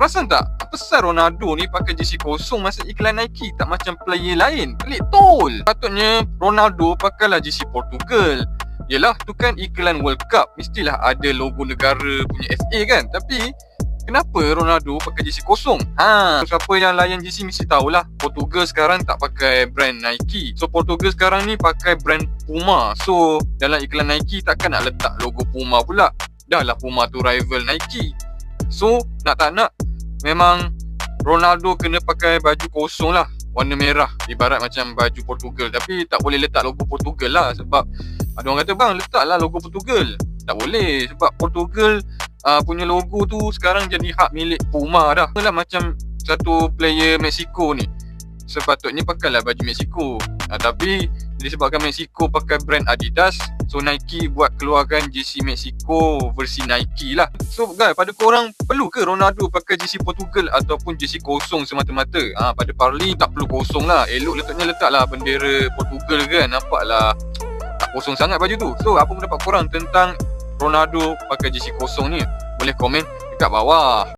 Perasan tak? Apasal Ronaldo ni pakai jersey kosong masa iklan Nike, tak macam player lain? Pelik tol. Patutnya Ronaldo pakailah jersey Portugal. Yelah, tu kan iklan World Cup, mestilah ada logo negara punya FA kan. Tapi kenapa Ronaldo pakai jersey kosong? Siapa yang layan jersey mesti tahulah, Portugal sekarang tak pakai brand Nike. So Portugal sekarang ni pakai brand Puma. So dalam iklan Nike takkan nak letak logo Puma pula. Dah lah Puma tu rival Nike. So nak tak nak, memang Ronaldo kena pakai baju kosong lah, warna merah, ibarat macam baju Portugal. Tapi tak boleh letak logo Portugal lah, sebab ada orang kata, bang letaklah logo Portugal. Tak boleh, sebab Portugal punya logo tu sekarang jadi hak milik Puma dah. Lah macam satu player Mexico ni, sepatutnya pakailah baju Mexico. Tapi disebabkan Mexico pakai brand Adidas, so Nike buat keluarkan jersey Mexico versi Nike lah. So guys, pada korang, perlu ke Ronaldo pakai jersey Portugal ataupun jersey kosong semata-mata? Pada Parley tak perlu kosong lah. Elok letaklah bendera Portugal kan. Nampaklah tak kosong sangat baju tu. So apa pendapat korang tentang Ronaldo pakai jersey kosong ni? Boleh komen dekat bawah.